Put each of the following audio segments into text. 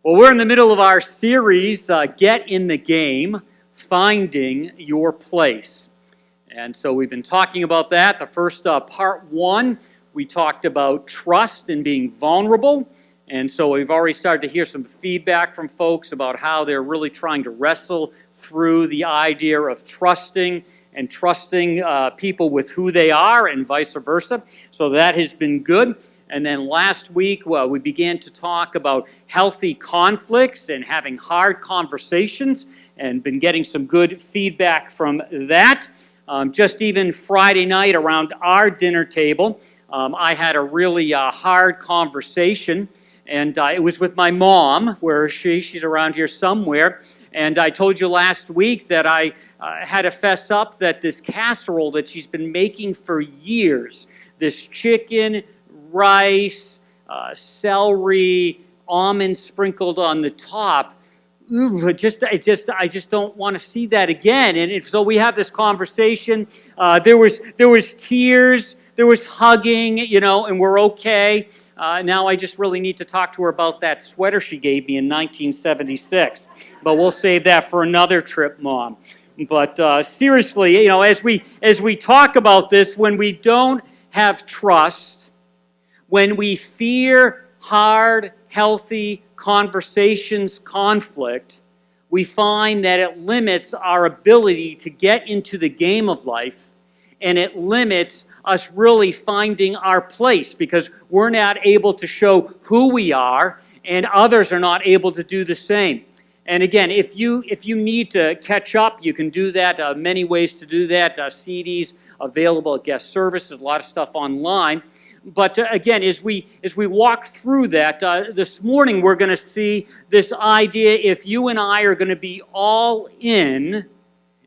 Well, we're in the middle of our series, Get in the Game, Finding Your Place. And so we've been talking about that. The first part one, we talked about trust and being vulnerable. And so we've already started to hear some feedback from folks about how they're really trying to wrestle through the idea of trusting people with who they are and vice versa. So that has been good. And then last week, we began to talk about healthy conflicts and having hard conversations, and been getting some good feedback from that. Just even Friday night around our dinner table, I had a really hard conversation, and it was with my mom. Where is she? She's around here somewhere. And I told you last week that I had to fess up that this casserole that she's been making for years, this chicken, rice, celery, almonds sprinkled on the top. I just don't want to see that again. And so we have this conversation. There was tears, there was hugging, and we're okay. Now I just really need to talk to her about that sweater she gave me in 1976. But we'll save that for another trip, Mom. But seriously, as we talk about this, when we don't have trust, when we fear hard, healthy conversations, conflict, we find that it limits our ability to get into the game of life, and it limits us really finding our place, because we're not able to show who we are, and others are not able to do the same. And again, if you need to catch up, you can do that. Many ways to do that. CDs available at guest services, a lot of stuff online. But again, as we walk through that, this morning we're going to see this idea: if you and I are going to be all in,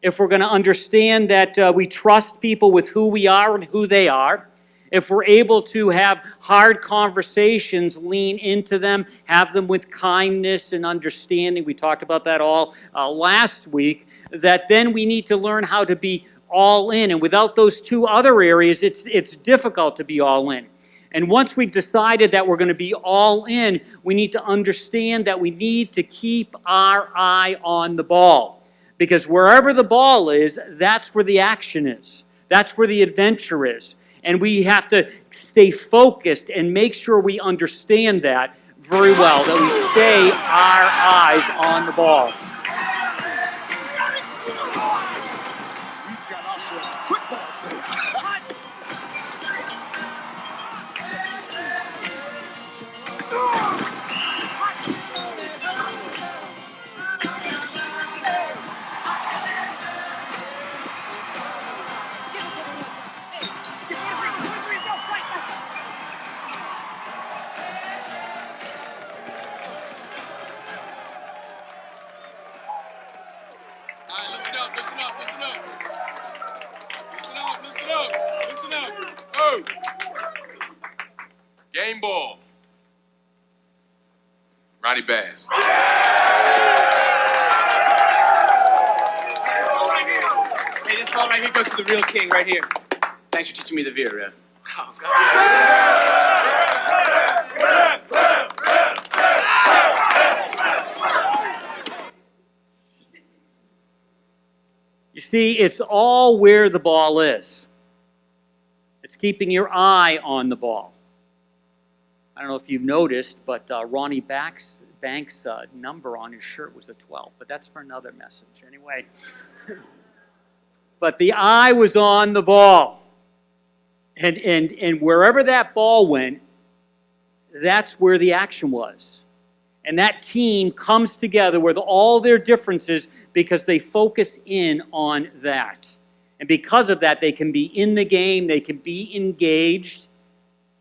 if we're going to understand that we trust people with who we are and who they are, if we're able to have hard conversations, lean into them, have them with kindness and understanding, we talked about that all last week, that then we need to learn how to be all in. And without those two other areas, it's difficult to be all in. And once we've decided that we're going to be all in, we need to understand that we need to keep our eye on the ball. Because wherever the ball is, that's where the action is. That's where the adventure is. And we have to stay focused and make sure we understand that very well, that we stay our eyes on the ball. Game ball. Ronnie Bass. Hey, this ball right here goes to the real king right here. Thanks for teaching me the veer, Rev. Oh, God. You see, it's all where the ball is. It's keeping your eye on the ball. I don't know if you've noticed, but Ronnie Banks' number on his shirt was a 12, but that's for another message. Anyway, but the eye was on the ball. And wherever that ball went, that's where the action was. And that team comes together with all their differences because they focus in on that. And because of that, they can be in the game, they can be engaged,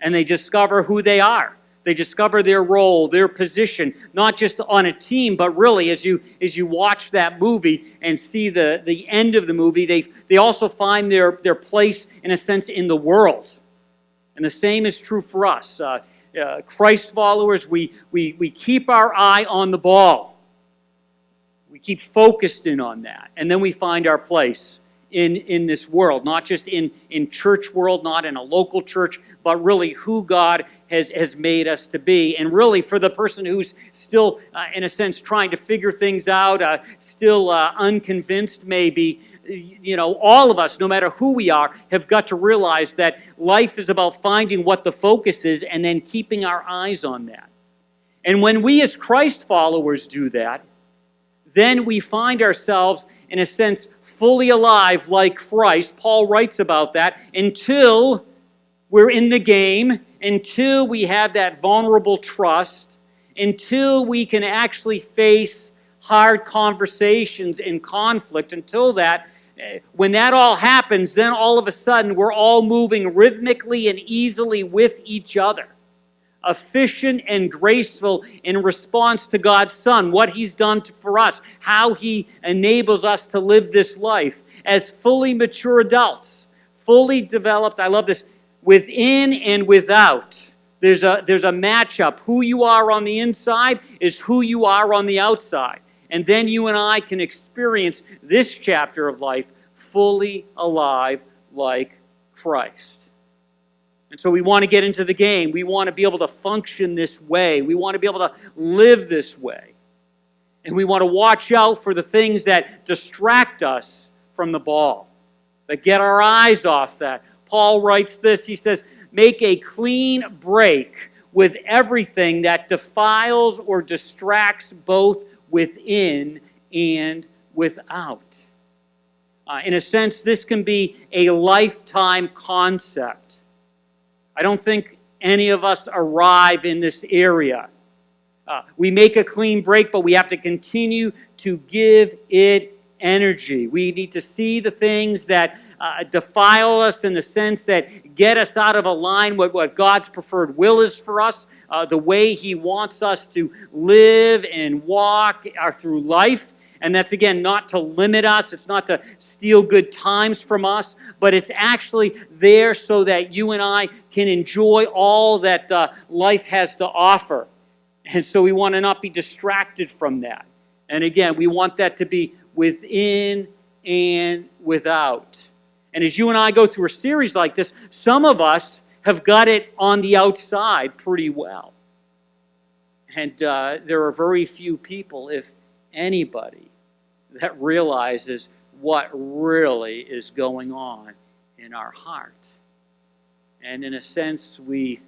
and they discover who they are. They discover their role, their position, not just on a team, but really as you watch that movie and see the end of the movie, they also find their place, in a sense, in the world. And the same is true for us. Christ followers, we keep our eye on the ball. We keep focused in on that. And then we find our place in this world, not just in church world, not in a local church, but really who God has made us to be. And really for the person who's still, in a sense, trying to figure things out, still unconvinced maybe, all of us, no matter who we are, have got to realize that life is about finding what the focus is and then keeping our eyes on that. And when we as Christ followers do that, then we find ourselves, in a sense, fully alive like Christ. Paul writes about that until we're in the game, until we have that vulnerable trust, until we can actually face hard conversations and conflict. Until that, when that all happens, then all of a sudden we're all moving rhythmically and easily with each other, efficient and graceful in response to God's Son, what He's done for us, how He enables us to live this life as fully mature adults, fully developed. I love this. Within and without, there's a matchup. Who you are on the inside is who you are on the outside. And then you and I can experience this chapter of life fully alive like Christ. And so we want to get into the game. We want to be able to function this way. We want to be able to live this way. And we want to watch out for the things that distract us from the ball, that get our eyes off that. Paul writes this, he says, make a clean break with everything that defiles or distracts both within and without. In a sense, this can be a lifetime concept. I don't think any of us arrive in this area. We make a clean break, but we have to continue to give it energy. We need to see the things that defile us in the sense that get us out of line with what God's preferred will is for us, the way He wants us to live and walk through life. And that's, again, not to limit us. It's not to steal good times from us, but it's actually there so that you and I can enjoy all that life has to offer. And so we want to not be distracted from that. And again, we want that to be within and without. And as you and I go through a series like this, some of us have got it on the outside pretty well. And there are very few people, if anybody, that realizes what really is going on in our heart. And in a sense, we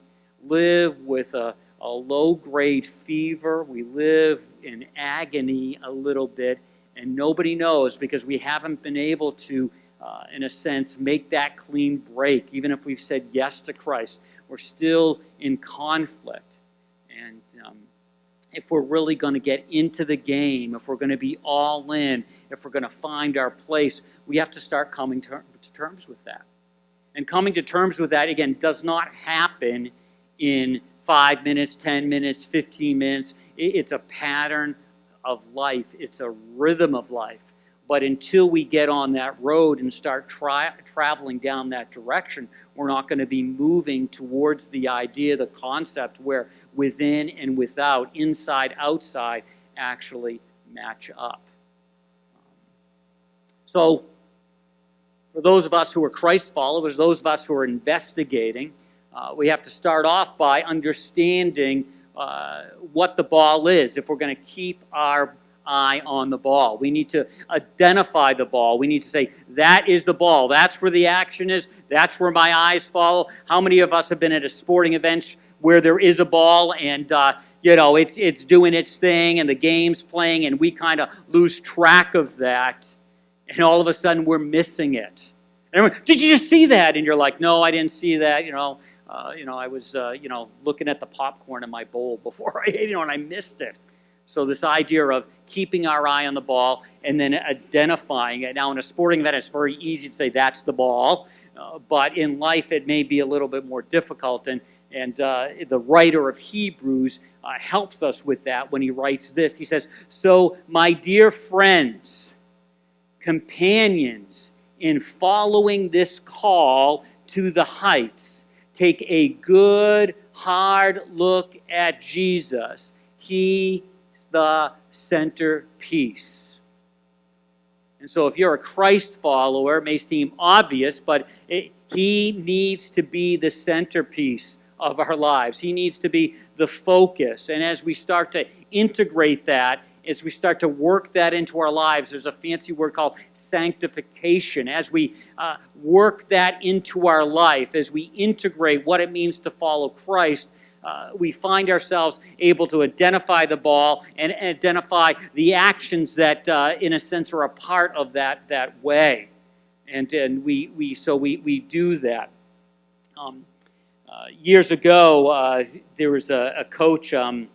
live with a low-grade fever. We live in agony a little bit, and nobody knows because we haven't been able to, in a sense, make that clean break. Even if we've said yes to Christ, we're still in conflict. And if we're really going to get into the game, if we're going to be all in, if we're going to find our place, we have to start coming to terms with that. And coming to terms with that, again, does not happen in 5 minutes, 10 minutes, 15 minutes. It's a pattern of life. It's a rhythm of life. But until we get on that road and start traveling down that direction, we're not going to be moving towards the idea, the concept where within and without, inside, outside, actually match up. So, for those of us who are Christ followers, those of us who are investigating, we have to start off by understanding what the ball is if we're going to keep our eye on the ball. We need to identify the ball. We need to say, that is the ball. That's where the action is. That's where my eyes follow. How many of us have been at a sporting event where there is a ball and it's doing its thing and the game's playing and we kind of lose track of that and all of a sudden we're missing it. And everyone, did you just see that? And you're like, no, I didn't see that. I was looking at the popcorn in my bowl before I ate it and I missed it. So this idea of keeping our eye on the ball and then identifying it. Now in a sporting event, it's very easy to say that's the ball, but in life it may be a little bit more difficult. And the writer of Hebrews helps us with that when he writes this. He says, so my dear friends, companions in following this call to the heights, take a good, hard look at Jesus. He's the centerpiece. And so if you're a Christ follower, it may seem obvious, but he needs to be the centerpiece of our lives. He needs to be the focus. And as we start to integrate that, as we start to work that into our lives, there's a fancy word called sanctification. As we work that into our life, as we integrate what it means to follow Christ, we find ourselves able to identify the ball and identify the actions that, in a sense, are a part of that way. And we do that. Years ago, there was a coach. I'm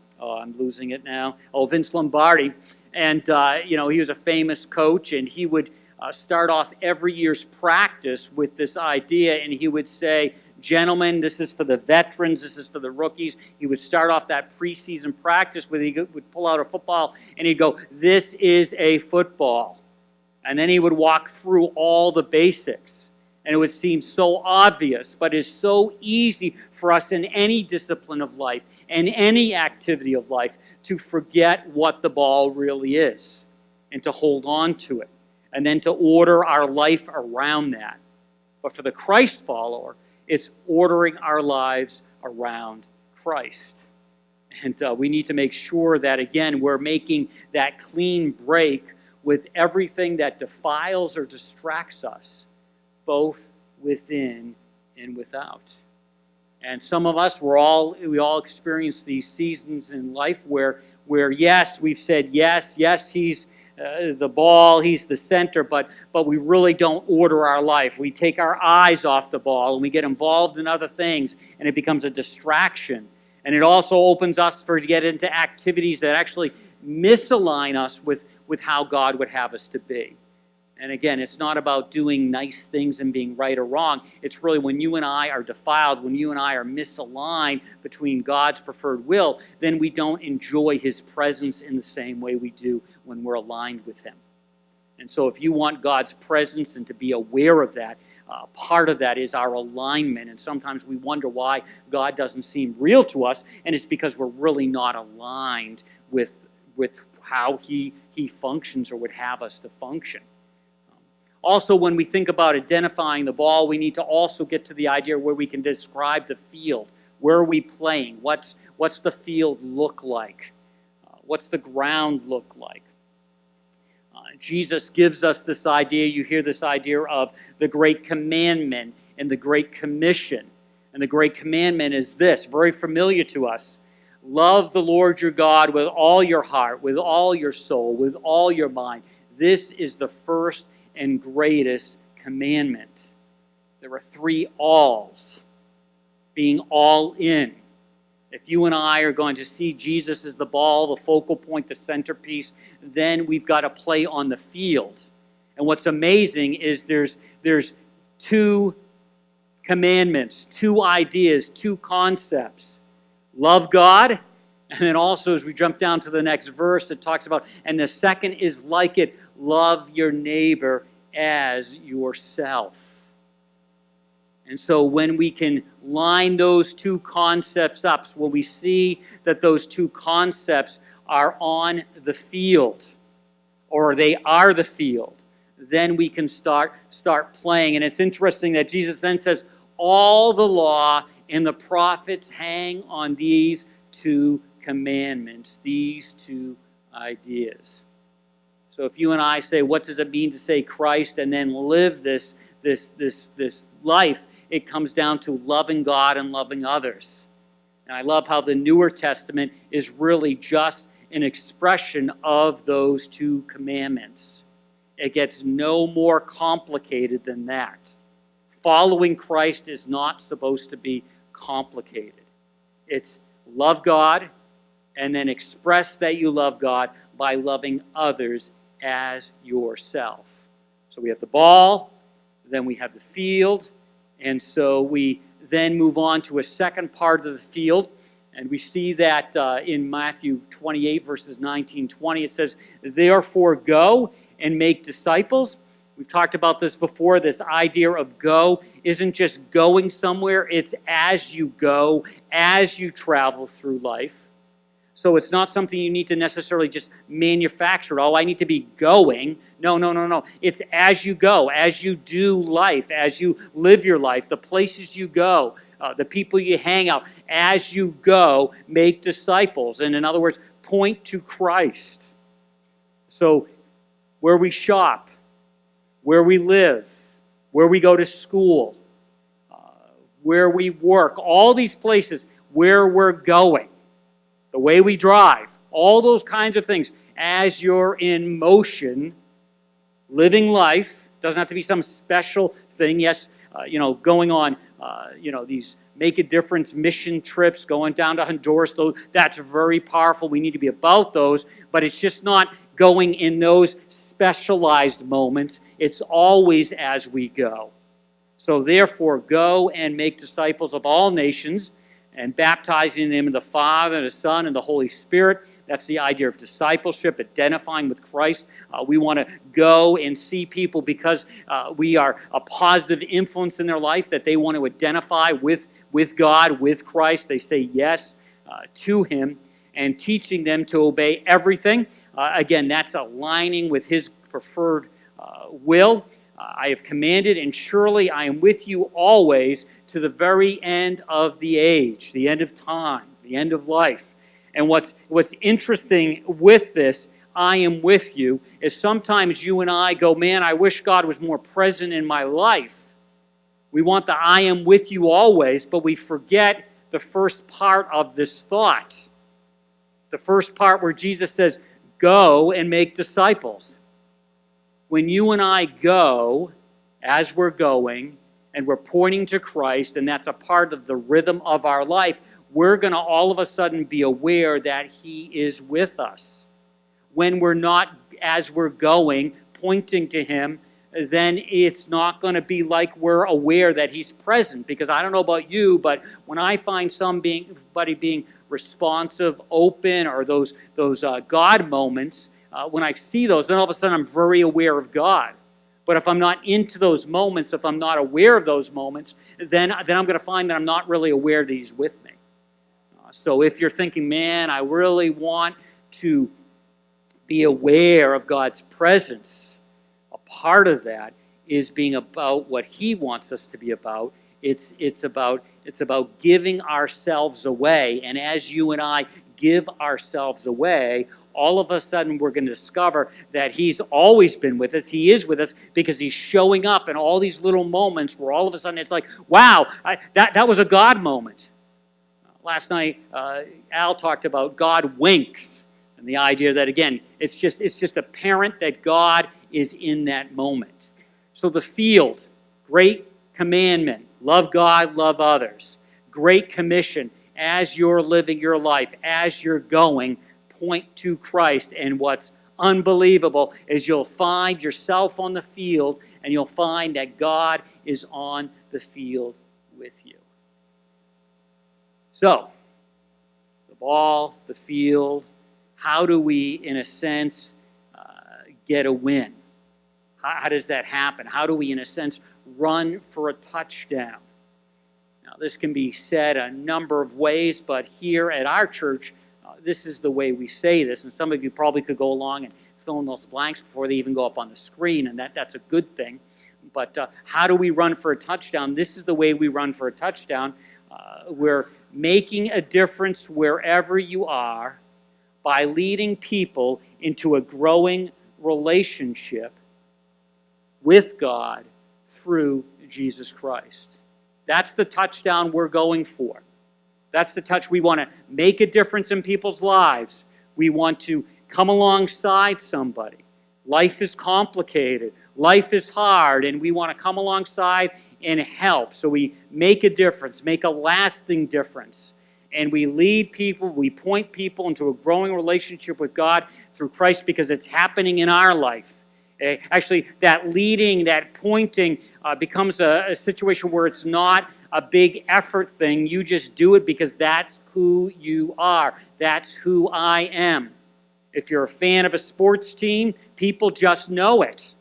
losing it now. Vince Lombardi, and he was a famous coach, and he would start off every year's practice with this idea, and he would say, "Gentlemen, this is for the veterans, this is for the rookies." He would start off that preseason practice where he would pull out a football and he'd go, "This is a football." And then he would walk through all the basics. And it would seem so obvious, but it's so easy for us in any discipline of life and any activity of life to forget what the ball really is and to hold on to it and then to order our life around that. But for the Christ follower, it's ordering our lives around Christ. And we need to make sure that, again, we're making that clean break with everything that defiles or distracts us, both within and without. And some of us, we all experience these seasons in life where yes, we've said yes, he's the ball, he's the center, but we really don't order our life. We take our eyes off the ball and we get involved in other things, and it becomes a distraction. And it also opens us to get into activities that actually misalign us with how God would have us to be. And again, it's not about doing nice things and being right or wrong. It's really when you and I are defiled, when you and I are misaligned between God's preferred will, then we don't enjoy His presence in the same way we do when we're aligned with Him. And so if you want God's presence and to be aware of that, part of that is our alignment. And sometimes we wonder why God doesn't seem real to us, and it's because we're really not aligned with how He functions or would have us to function. Also, when we think about identifying the ball, we need to also get to the idea where we can describe the field. Where are we playing? What's the field look like? What's the ground look like? Jesus gives us this idea. You hear this idea of the Great Commandment and the Great Commission. And the Great Commandment is this, very familiar to us. Love the Lord your God with all your heart, with all your soul, with all your mind. This is the first and greatest commandment. There are three alls, being all in. If you and I are going to see Jesus as the ball, the focal point, the centerpiece, then we've got to play on the field. And what's amazing is there's two commandments, two ideas, two concepts. Love God, and then also as we jump down to the next verse, it talks about, and the second is like it, love your neighbor as yourself. And so when we can line those two concepts up, when we see that those two concepts are on the field, or they are the field, then we can start playing. And it's interesting that Jesus then says, all the law and the prophets hang on these two commandments, these two ideas. So if you and I say, what does it mean to say Christ and then live this life, it comes down to loving God and loving others. And I love how the Newer Testament is really just an expression of those two commandments. It gets no more complicated than that. Following Christ is not supposed to be complicated. It's love God and then express that you love God by loving others as yourself. So we have the ball, then we have the field, and so we then move on to a second part of the field, and we see that in Matthew 28, verses 19-20. It says, therefore go and make disciples. We've talked about this before. This idea of go isn't just going somewhere. It's as you go, as you travel through life. So it's not something you need to necessarily just manufacture. Oh, I need to be going. No, no, no, no. It's as you go, as you do life, as you live your life, the places you go, the people you hang out. As you go, make disciples. And in other words, point to Christ. So where we shop, where we live, where we go to school, where we work, all these places where we're going, the way we drive, all those kinds of things. As you're in motion, living life, doesn't have to be some special thing. Yes, going on, these make a difference mission trips, going down to Honduras, that's very powerful. We need to be about those, but it's just not going in those specialized moments. It's always as we go. So therefore, go and make disciples of all nations and baptizing them in the Father, and the Son, and the Holy Spirit. That's the idea of discipleship, identifying with Christ. We want to go and see people because we are a positive influence in their life, that they want to identify with God, with Christ. They say yes to Him, and teaching them to obey everything. Again, that's aligning with His preferred will. I have commanded, and surely I am with you always to the very end of the age, the end of time, the end of life. And what's interesting with this, I am with you, is sometimes you and I go, man, I wish God was more present in my life. We want the I am with you always, but we forget the first part of this thought. The first part where Jesus says, go and make disciples. When you and I go, as we're going, and we're pointing to Christ, and that's a part of the rhythm of our life, we're going to all of a sudden be aware that He is with us. When we're not, as we're going, pointing to Him, then it's not going to be like we're aware that He's present. Because I don't know about you, but when I find somebody being responsive, open, or those God moments, when I see those, then all of a sudden I'm very aware of God. But if I'm not into those moments, if I'm not aware of those moments, then I'm going to find that I'm not really aware that He's with me. So if you're thinking, man, I really want to be aware of God's presence, a part of that is being about what He wants us to be about. It's about giving ourselves away. And as you and I give ourselves away, all of a sudden we're going to discover that He's always been with us. He is with us because He's showing up in all these little moments where all of a sudden it's like, wow, that was a God moment. Last night, Al talked about God winks, and the idea that, again, it's just apparent that God is in that moment. So the field, great commandment, love God, love others. Great commission, as you're living your life, as you're going, point to Christ. And what's unbelievable is you'll find yourself on the field, and you'll find that God is on the field with you. So, the ball, the field, how do we, in a sense, get a win? How does that happen? How do we, in a sense, run for a touchdown? Now, this can be said a number of ways, but here at our church, this is the way we say this, and some of you probably could go along and fill in those blanks before they even go up on the screen, and that's a good thing. But how do we run for a touchdown? This is the way we run for a touchdown. We're making a difference wherever you are by leading people into a growing relationship with God through Jesus Christ. That's the touchdown we're going for. That's the touch. We want to make a difference in people's lives. We want to come alongside somebody. Life is complicated. Life is hard, and we want to come alongside and help. So we make a difference, make a lasting difference. And we lead people, we point people into a growing relationship with God through Christ because it's happening in our life. Actually, that leading, that pointing becomes a situation where it's not a big effort thing. You just do it because that's who you are. That's who I am. If you're a fan of a sports team, people just know it.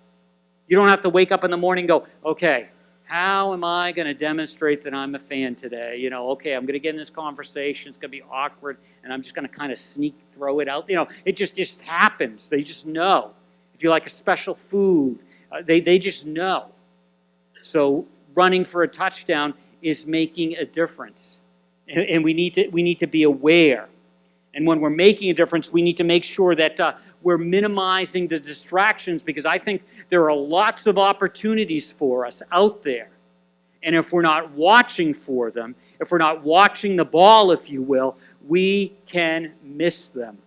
You don't have to wake up in the morning and go, okay, how am I going to demonstrate that I'm a fan today? Okay, I'm going to get in this conversation. It's going to be awkward, and I'm just going to kind of throw it out. It just happens. They just know. if you like a special food. They just know. So running for a touchdown is making a difference. And we need to be aware. And when we're making a difference, we need to make sure that we're minimizing the distractions, because I think there are lots of opportunities for us out there. And if we're not watching for them, if we're not watching the ball, if you will, we can miss them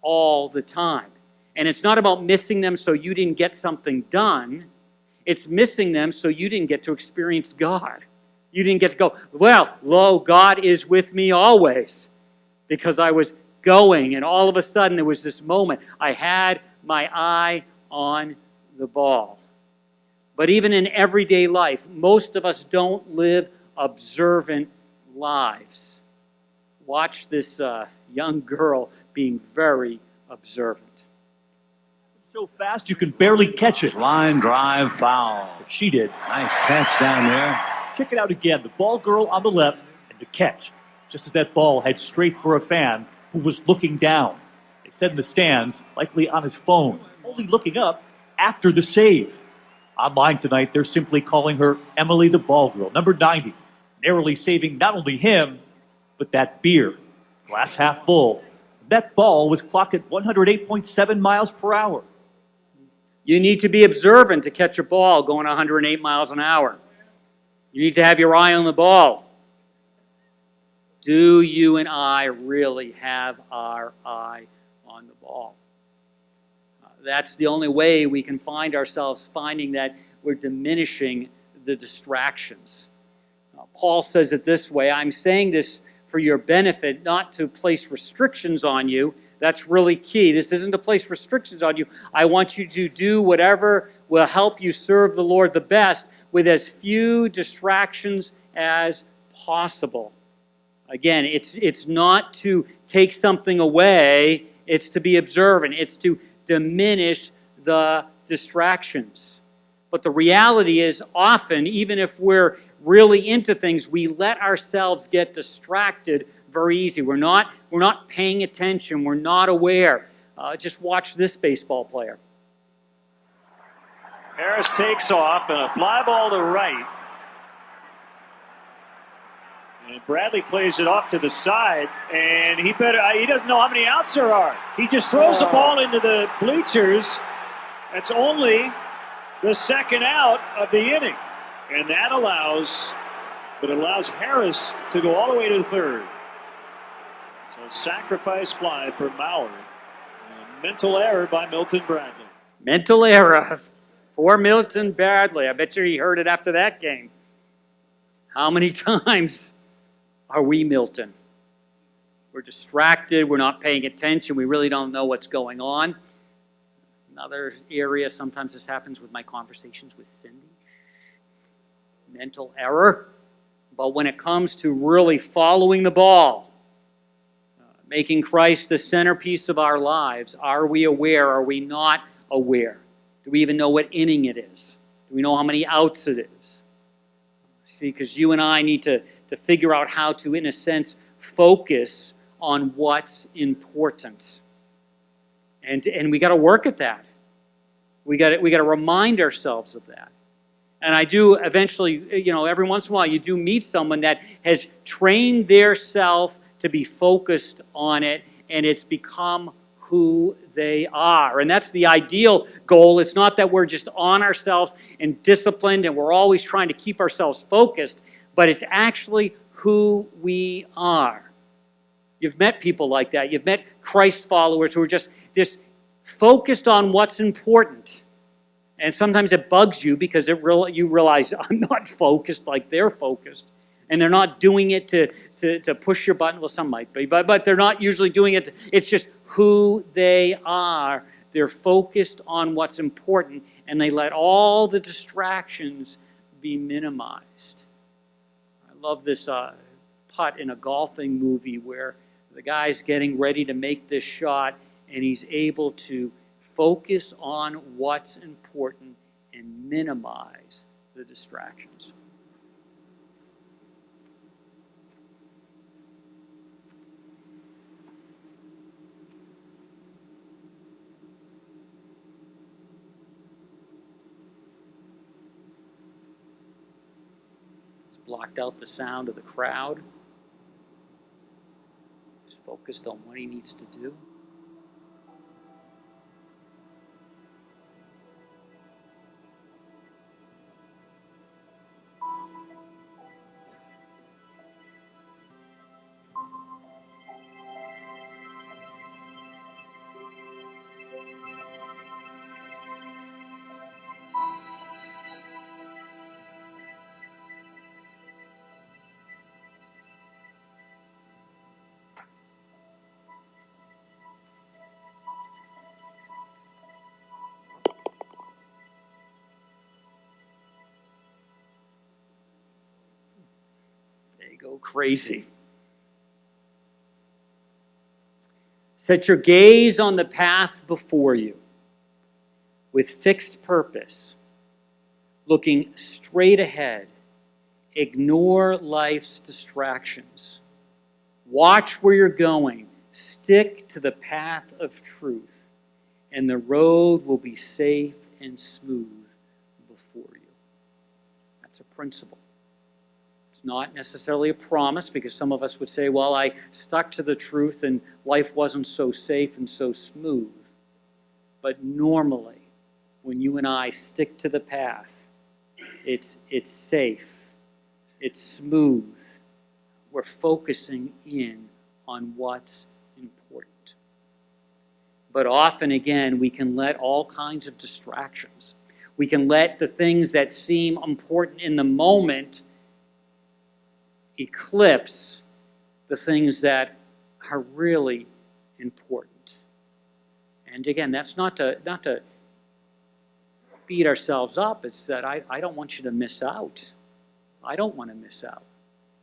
all the time. And it's not about missing them so you didn't get something done. It's missing them so you didn't get to experience God. You didn't get to go, well, lo, God is with me always. Because I was going, and all of a sudden there was this moment. I had my eye on the ball. But even in everyday life, most of us don't live observant lives. Watch this young girl being very observant. So fast you can barely catch it. Line drive foul. But she did. Nice catch down there. Check it out again. The ball girl on the left and the catch. Just as that ball heads straight for a fan who was looking down. They said in the stands, likely on his phone, only looking up after the save. Online tonight, they're simply calling her Emily the Ball Girl, number 90, narrowly saving not only him, but that beer. Glass half full. That ball was clocked at 108.7 miles per hour. You need to be observant to catch a ball going 108 miles an hour. You need to have your eye on the ball. Do you and I really have our eye on the ball? That's the only way we can find ourselves finding that we're diminishing the distractions. Paul says it this way, I'm saying this for your benefit, not to place restrictions on you. That's really key. This isn't to place restrictions on you. I want you to do whatever will help you serve the Lord the best with as few distractions as possible. Again, it's not to take something away, it's to be observant. It's to diminish the distractions. But the reality is often, even if we're really into things, we let ourselves get distracted very easy. We're not paying attention. We're not aware. Just watch this baseball player. Harris takes off and a fly ball to right. And Bradley plays it off to the side, and he doesn't know how many outs there are. He just throws the ball into the bleachers. That's only the second out of the inning. And that allows Harris to go all the way to the third. So a sacrifice fly for Mauer. And a mental error by Milton Bradley. Mental error for Milton Bradley. I bet you he heard it after that game. How many times are we Milton? We're distracted. We're not paying attention. We really don't know what's going on. Another area, sometimes this happens with my conversations with Cindy. Mental error. But when it comes to really following the ball, making Christ the centerpiece of our lives, are we aware? Are we not aware? Do we even know what inning it is? Do we know how many outs it is? See, because you and I need to figure out how to, in a sense, focus on what's important. And we got to work at that. We got to remind ourselves of that. And I do eventually, every once in a while, you do meet someone that has trained their self to be focused on it, and it's become who they are. And that's the ideal goal. It's not that we're just on ourselves and disciplined and we're always trying to keep ourselves focused, but it's actually who we are. You've met people like that. You've met Christ followers who are just focused on what's important. And sometimes it bugs you because you realize, I'm not focused like they're focused. And they're not doing it to push your button. Well, some might be, but they're not usually doing it. It's just who they are. They're focused on what's important, and they let all the distractions be minimized. I love this putt in a golfing movie where the guy's getting ready to make this shot, and he's able to focus on what's important and minimize the distractions. blocked out the sound of the crowd. He's focused on what he needs to do. They go crazy. Set your gaze on the path before you with fixed purpose, looking straight ahead. Ignore life's distractions. Watch where you're going. Stick to the path of truth, and the road will be safe and smooth before you. That's a principle. It's not necessarily a promise, because some of us would say, well, I stuck to the truth and life wasn't so safe and so smooth. But normally, when you and I stick to the path, it's safe, it's smooth. We're focusing in on what's important. But often, again, we can let all kinds of distractions. We can let the things that seem important in the moment eclipse the things that are really important. And again, that's not to beat ourselves up. It's that I don't want you to miss out. I don't want to miss out.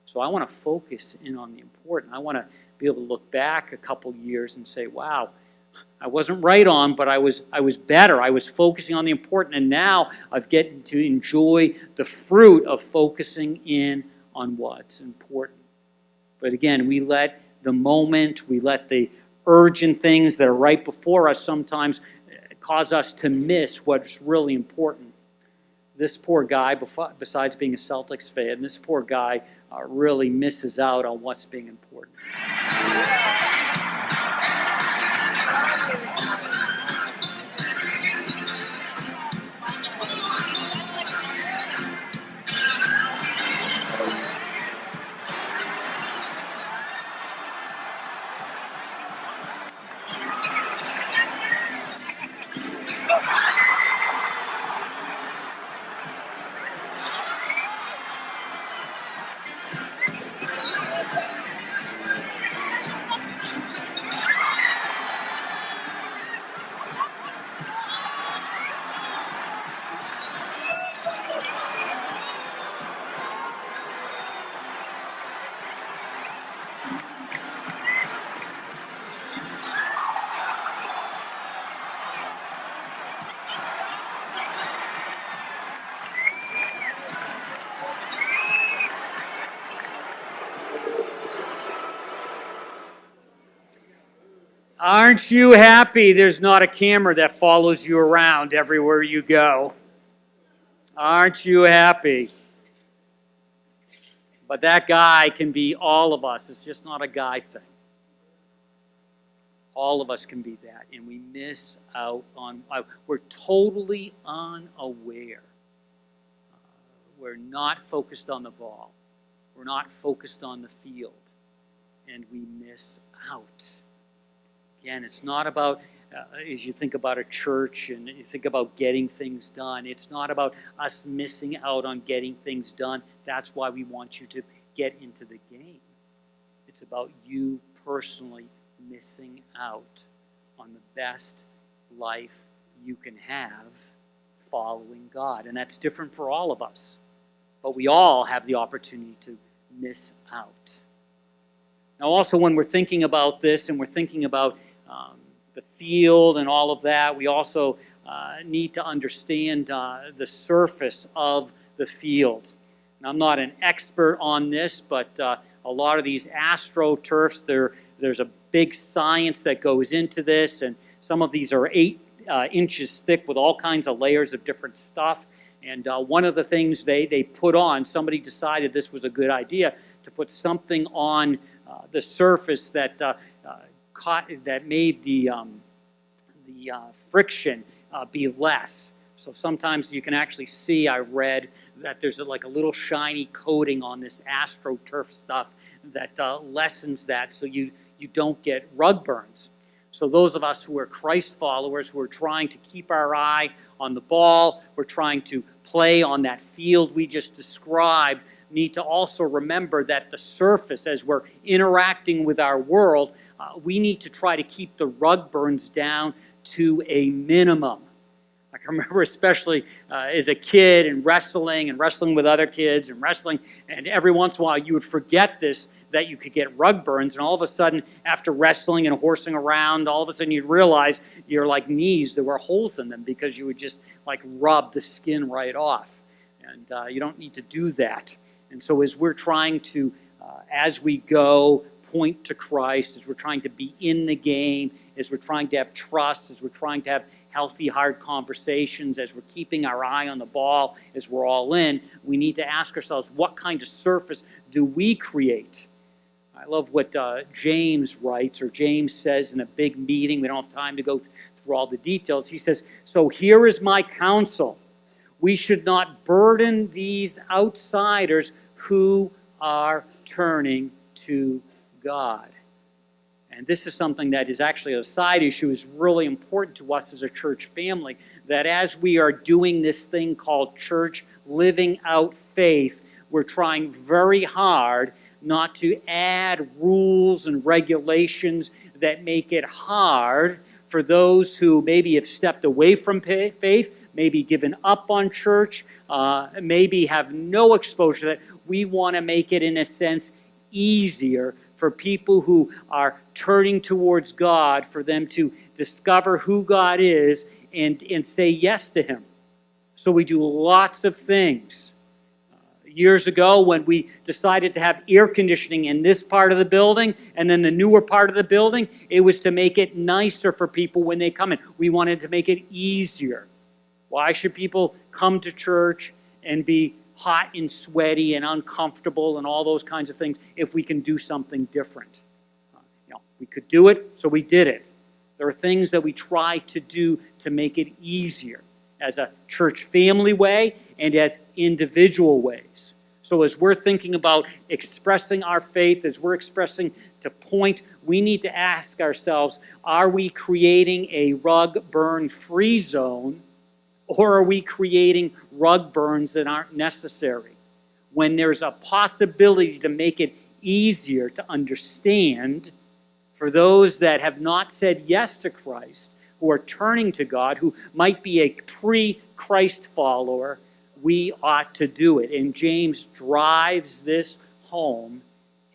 So I want to focus in on the important. I want to be able to look back a couple years and say, wow, I wasn't right on, but I was better. I was focusing on the important, and now I've getting to enjoy the fruit of focusing in on what's important. But again, we let the moment, we let the urgent things that are right before us sometimes cause us to miss what's really important. This poor guy, besides being a Celtics fan, this poor guy really misses out on what's being important. Aren't you happy there's not a camera that follows you around everywhere you go? Aren't you happy? But that guy can be all of us. It's just not a guy thing. All of us can be that, and we miss out on, we're totally unaware. We're not focused on the ball. We're not focused on the field, and we miss out. Again, it's not about, as you think about a church and you think about getting things done, it's not about us missing out on getting things done. That's why we want you to get into the game. It's about you personally missing out on the best life you can have following God. And that's different for all of us. But we all have the opportunity to miss out. Now also, when we're thinking about this and we're thinking about the field and all of that, we also need to understand the surface of the field. Now, I'm not an expert on this, but a lot of these astroturfs, there's a big science that goes into this, and some of these are 8 inches thick with all kinds of layers of different stuff. And one of the things they put on, somebody decided this was a good idea, to put something on the surface that made the friction be less. So sometimes you can actually see, I read, that there's like a little shiny coating on this AstroTurf stuff that lessens that so you don't get rug burns. So those of us who are Christ followers, who are trying to keep our eye on the ball, we're trying to play on that field we just described, need to also remember that the surface, as we're interacting with our world, we need to try to keep the rug burns down to a minimum. I can remember especially as a kid and wrestling with other kids and wrestling, and every once in a while you would forget this, that you could get rug burns, and all of a sudden, after wrestling and horsing around, all of a sudden you'd realize your knees, there were holes in them because you would just rub the skin right off. And you don't need to do that. And so as we're trying to, as we go, point to Christ, as we're trying to be in the game, as we're trying to have trust, as we're trying to have healthy, hard conversations, as we're keeping our eye on the ball, as we're all in, we need to ask ourselves, what kind of surface do we create? I love what James writes, or James says in a big meeting. We don't have time to go through all the details. He says, "So here is my counsel. We should not burden these outsiders who are turning to God." And this is something that is actually a side issue, is really important to us as a church family, that as we are doing this thing called church, living out faith, we're trying very hard not to add rules and regulations that make it hard for those who maybe have stepped away from faith, maybe given up on church, maybe have no exposure to that. We want to make it, in a sense, easier for people who are turning towards God, for them to discover who God is and say yes to Him. So we do lots of things. Years ago, when we decided to have air conditioning in this part of the building and then the newer part of the building, it was to make it nicer for people when they come in. We wanted to make it easier. Why should people come to church and be hot and sweaty and uncomfortable and all those kinds of things if we can do something different? We could do it, so we did it. There are things that we try to do to make it easier as a church family way and as individual ways. So as we're thinking about expressing our faith, as we're expressing to point, we need to ask ourselves, are we creating a rug burn free zone, or are we creating rug burns that aren't necessary? When there's a possibility to make it easier to understand for those that have not said yes to Christ, who are turning to God, who might be a pre-Christ follower, we ought to do it. And James drives this home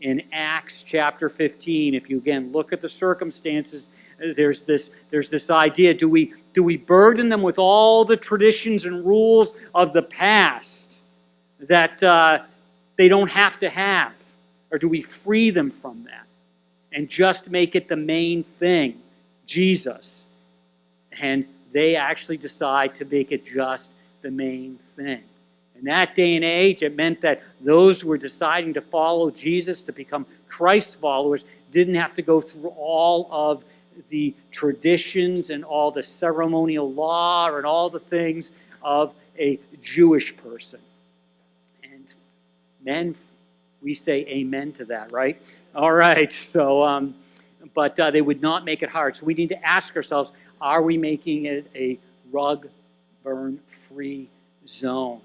in Acts chapter 15. If you again look at the circumstances, there's this idea: do we burden them with all the traditions and rules of the past that they don't have to have, or do we free them from that and just make it the main thing, Jesus? And they actually decide to make it just the main thing. In that day and age, it meant that those who were deciding to follow Jesus, to become Christ followers, didn't have to go through all of the traditions and all the ceremonial law and all the things of a Jewish person. And men, we say amen to that, right? All right. So, but they would not make it hard. So we need to ask ourselves, are we making it a rug burn free zone?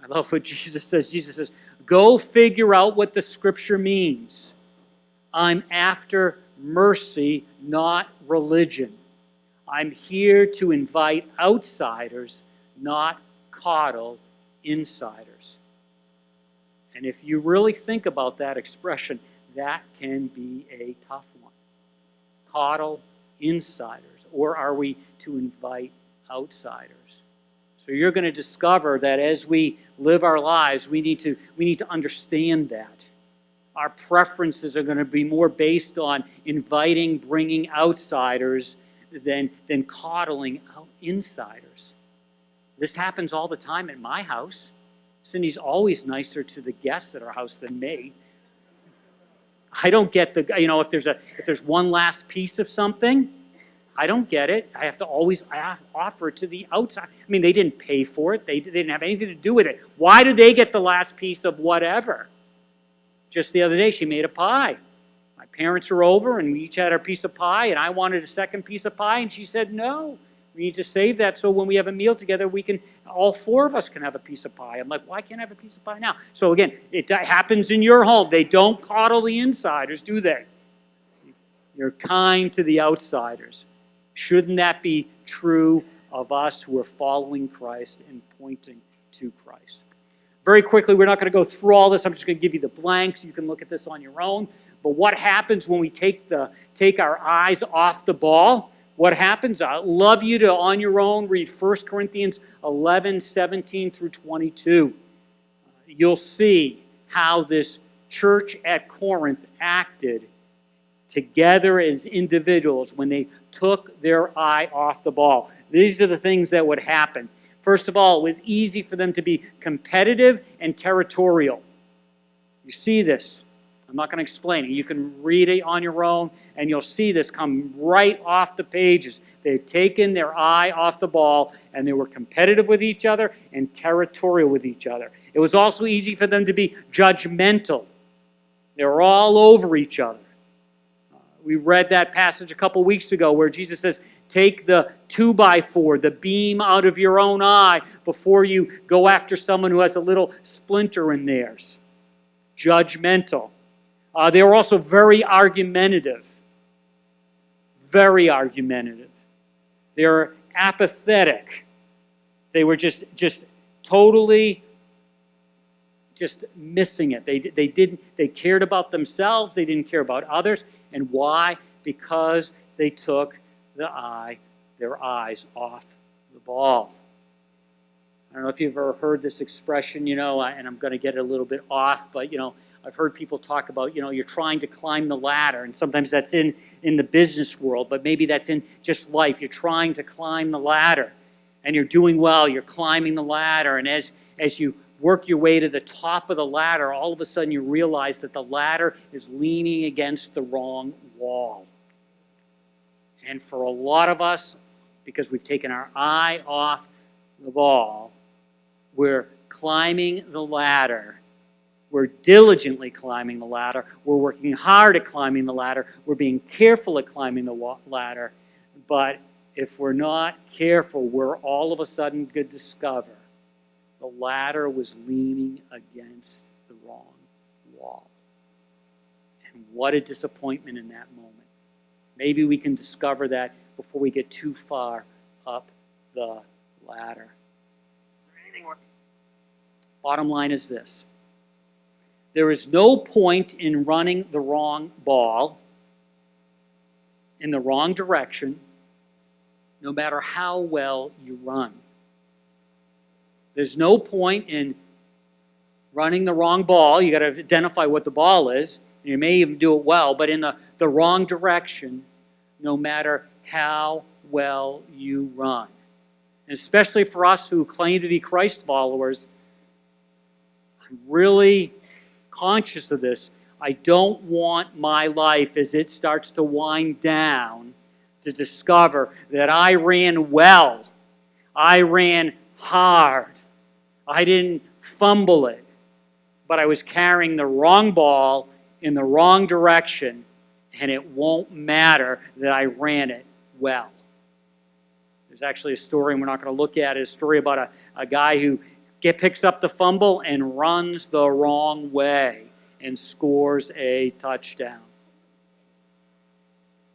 I love what Jesus says. Jesus says, go figure out what the scripture means. I'm after mercy, not religion. I'm here to invite outsiders, not coddle insiders. And if you really think about that expression, that can be a tough one. Coddle insiders. Or are we to invite outsiders? So you're going to discover that as we live our lives, we need to understand that. Our preferences are going to be more based on inviting, bringing outsiders than coddling insiders. This happens all the time at my house. Cindy's always nicer to the guests at our house than me. I don't get if there's one last piece of something, I don't get it. I have to offer it to the outside. I mean, they didn't pay for it. They didn't have anything to do with it. Why do they get the last piece of whatever? Just the other day, she made a pie. My parents are over, and we each had our piece of pie, and I wanted a second piece of pie, and she said, no, we need to save that so when we have a meal together, all four of us can have a piece of pie. I'm like, why can't I have a piece of pie now? So again, it happens in your home. They don't coddle the insiders, do they? You're kind to the outsiders. Shouldn't that be true of us who are following Christ and pointing to Christ? Very quickly, we're not going to go through all this. I'm just going to give you the blanks. You can look at this on your own. But what happens when we take our eyes off the ball? What happens? I'd love you to, on your own, read 1 Corinthians 11, 17 through 22. You'll see how this church at Corinth acted together as individuals when they took their eye off the ball. These are the things that would happen. First of all, it was easy for them to be competitive and territorial. You see this. I'm not going to explain it. You can read it on your own, and you'll see this come right off the pages. They'd taken their eye off the ball, and they were competitive with each other and territorial with each other. It was also easy for them to be judgmental. They were all over each other. We read that passage a couple weeks ago where Jesus says, take the 2x4, the beam out of your own eye before you go after someone who has a little splinter in theirs. Judgmental. They were also very argumentative. Very argumentative. They were apathetic. They were just totally just missing it. They cared about themselves. They didn't care about others. And why? Because they took their eyes off the ball. I don't know if you've ever heard this expression, and I'm going to get it a little bit off, but, I've heard people talk about, you're trying to climb the ladder, and sometimes that's in the business world, but maybe that's in just life. You're trying to climb the ladder, and you're doing well. You're climbing the ladder, and as you work your way to the top of the ladder, all of a sudden you realize that the ladder is leaning against the wrong wall. And for a lot of us, because we've taken our eye off the ball, we're climbing the ladder. We're diligently climbing the ladder. We're working hard at climbing the ladder. We're being careful at climbing the ladder. But if we're not careful, we're all of a sudden going to discover the ladder was leaning against the wrong wall. And what a disappointment in that moment. Maybe we can discover that before we get too far up the ladder. Bottom line is this. There is no point in running the wrong ball in the wrong direction, no matter how well you run. There's no point in running the wrong ball. You got to identify what the ball is. You may even do it well, but in the wrong direction, no matter how well you run. And especially for us who claim to be Christ followers, I'm really conscious of this. I don't want my life, as it starts to wind down, to discover that I ran well. I ran hard. I didn't fumble it. But I was carrying the wrong ball in the wrong direction, and it won't matter that I ran it well. There's actually a story, and we're not going to look at it, a story about a guy who picks up the fumble and runs the wrong way and scores a touchdown.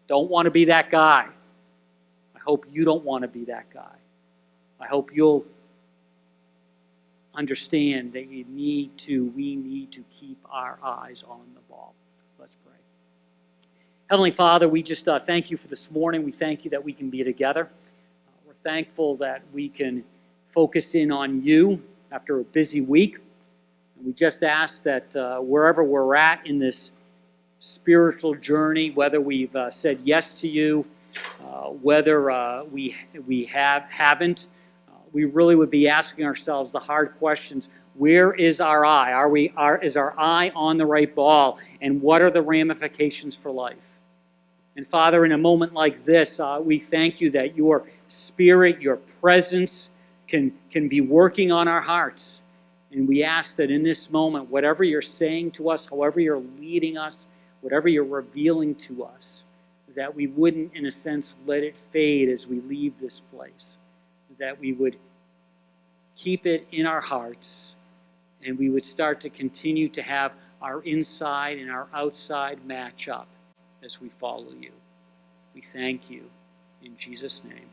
Don't want to be that guy. I hope you don't want to be that guy. I hope you'll understand that we need to keep our eyes on the ball. Let's pray. Heavenly Father, we just thank you for this morning. We thank you that we can be together. We're thankful that we can focus in on you after a busy week. And we just ask that wherever we're at in this spiritual journey, whether we've said yes to you, whether we haven't, we really would be asking ourselves the hard questions. Where is our eye? Is our eye on the right ball? And what are the ramifications for life? And Father, in a moment like this, we thank you that your Spirit, your presence can be working on our hearts. And we ask that in this moment, whatever you're saying to us, however you're leading us, whatever you're revealing to us, that we wouldn't, in a sense, let it fade as we leave this place. That we would keep it in our hearts, and we would start to continue to have our inside and our outside match up as we follow you. We thank you. In Jesus' name.